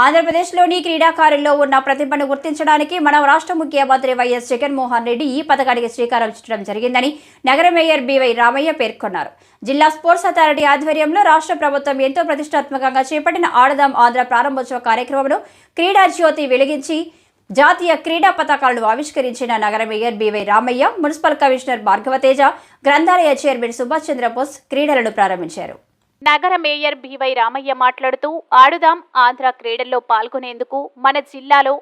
ఆంధ్రప్రదేశ్లోని క్రీడాకారుల్లో ఉన్న ప్రతిభను గుర్తించడానికి మన రాష్ట్ర ముఖ్యమంత్రి వైఎస్ జగన్మోహన్ రెడ్డి ఈ పథకానికి శ్రీకారం చుట్టడం జరిగిందని నగర మేయర్ బివై రామయ్య పేర్కొన్నారు. జిల్లా స్పోర్ట్స్ అథారిటీ ఆధ్వర్యంలో రాష్ట్ర ప్రభుత్వం ఎంతో ప్రతిష్టాత్మకంగా చేపట్టిన ఆడదాం ఆంధ్ర ప్రారంభోత్సవ కార్యక్రమంలో క్రీడా జ్యోతి వెలిగించి జాతీయ క్రీడా పతాకాలను ఆవిష్కరించిన నగర mayor B Y Ramaiah, municipal commissioner Bhargavateja, గ్రంథాలయ చైర్మన్ సుభాష్ చంద్రబోస్ క్రీడలను ప్రారంభించారు. నగర మేయర్ బివై రామయ్య మాట్లాడుతూ ఆడుదాం ఆంధ్ర క్రీడల్లో పాల్గొనేందుకు మన జిల్లాలో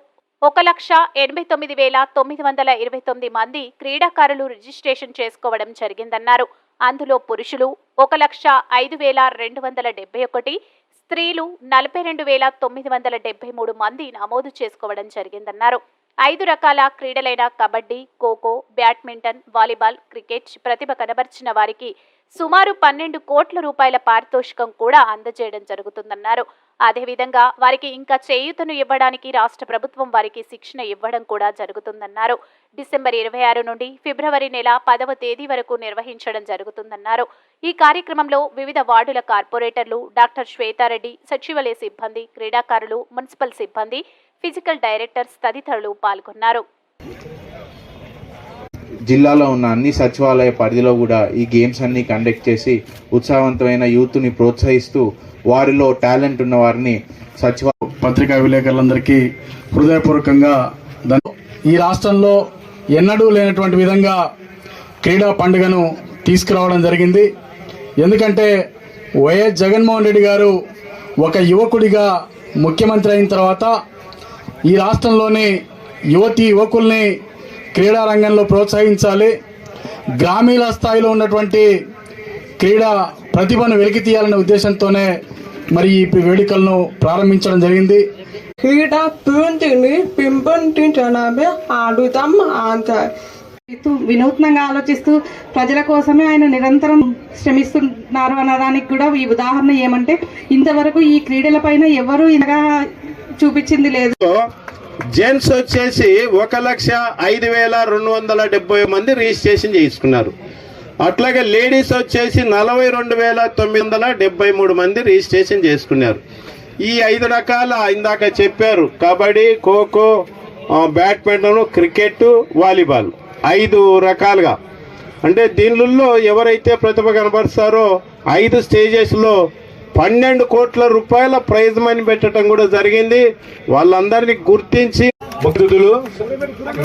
1,89,929 మంది క్రీడాకారులు రిజిస్ట్రేషన్ చేసుకోవడం జరిగిందన్నారు. అందులో పురుషులు 1,05,271, స్త్రీలు 42,973 మంది నమోదు చేసుకోవడం జరిగిందన్నారు. 5 రకాల క్రీడలైన kabaddi, kho kho, badminton, volleyball, cricket ప్రతిభ కనబర్చిన వారికి సుమారు 12 కోట్ల రూపాయల పారితోషికం కూడా అందజేయడం జరుగుతుందన్నారు. అదేవిధంగా వారికి ఇంకా చేయూతను ఇవ్వడానికి రాష్ట్ర ప్రభుత్వం వారికి శిక్షణ ఇవ్వడం కూడా జరుగుతుందన్నారు. డిసెంబర్ 26 నుండి ఫిబ్రవరి నెల 10వ తేదీ వరకు నిర్వహించడం జరుగుతుందన్నారు. ఈ కార్యక్రమంలో వివిధ వార్డుల కార్పొరేటర్లు, డాక్టర్ శ్వేతారెడ్డి, సచివాలయ సిబ్బంది, క్రీడాకారులు, మున్సిపల్ సిబ్బంది, ఫిజికల్ డైరెక్టర్స్ తదితరులు పాల్గొన్నారు. జిల్లాలో ఉన్న అన్ని సచివాలయ పరిధిలో కూడా ఈ గేమ్స్ అన్ని కండక్ట్ చేసి ఉత్సాహవంతమైన యూత్ని ప్రోత్సహిస్తూ వారిలో టాలెంట్ ఉన్న వారిని పత్రికా విలేకరులందరికీ హృదయపూర్వకంగా ఈ రాష్ట్రంలో ఎన్నడూ లేనటువంటి విధంగా క్రీడా పండుగను తీసుకురావడం జరిగింది. ఎందుకంటే వైఎస్ జగన్మోహన్ రెడ్డి గారు ఒక యువకుడిగా ముఖ్యమంత్రి అయిన తర్వాత ఈ రాష్ట్రంలోని యువకుల్ని క్రీడా రంగంలో ప్రోత్సహించాలి, గ్రామీణ స్థాయిలో ఉన్నటువంటి క్రీడా ప్రతిభను వెలికి తీయాలనే ఉద్దేశంతోనే మరి ఈ వేడుకలను ప్రారంభించడం జరిగింది. క్రీడా పూర్తిని పెంపొందించడమే ఆడుదాం ఆంధ్ర. వినూత్నంగా ఆలోచిస్తూ ప్రజల కోసమే ఆయన నిరంతరం శ్రమిస్తున్నారు అన్నదానికి కూడా ఈ ఉదాహరణ ఏమంటే ఇంతవరకు ఈ క్రీడల పైన ఎవరు ఇంతగా చూపించింది లేదు. జెంట్స్ వచ్చేసి 1,05,270 మంది రిజిస్ట్రేషన్ చేసుకున్నారు. అట్లాగే లేడీస్ వచ్చేసి 42,973 మంది రిజిస్ట్రేషన్ చేసుకున్నారు. ఈ 5 రకాల ఇందాక చెప్పారు, kabaddi, kho kho, badminton, cricket, volleyball 5 రకాలుగా. అంటే దీనిలో ఎవరైతే ప్రతిభ కనబరుస్తారో 5 స్టేజెస్లో 12 కోట్ల రూపాయల ప్రైజ్ మనీ పెట్టడం కూడా జరిగింది. వాళ్ళందరినీ గుర్తించి భక్తులు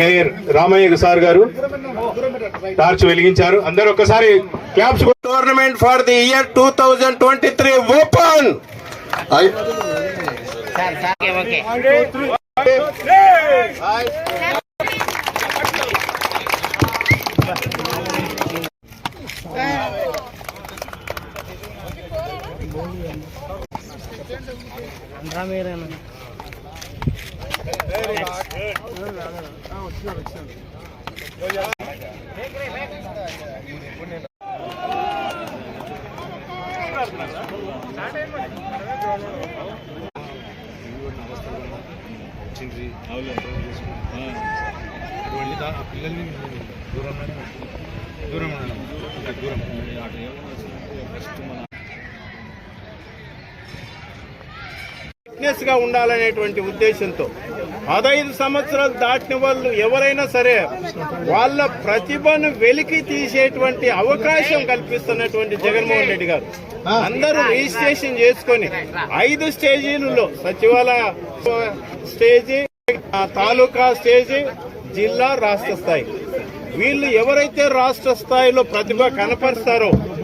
మేయర్ రామయ్య సార్ గారు టార్చ్ వెలిగించారు. అందరూ ఒకసారి claps. Tournament for the year 2023 open. Fitness గా ఉండాలనేటువంటి ఉద్దేశంతో 15 సంవత్సరాలు దాటిన వాళ్ళు ఎవరైనా సరే వాళ్ళ ప్రతిభను వెలికి తీసేటువంటి అవకాశం కల్పిస్తున్నటువంటి జగన్మోహన్ రెడ్డి గారు అందరూ రిజిస్ట్రేషన్ చేసుకొని 5 స్టేజీలలో సచివాలయ స్టేజీ, తాలూకా స్టేజీ, జిల్లా, రాష్ట్ర స్థాయి. వీళ్ళు ఎవరైతే రాష్ట్ర స్థాయిలో ప్రతిభ కనపరుస్తారో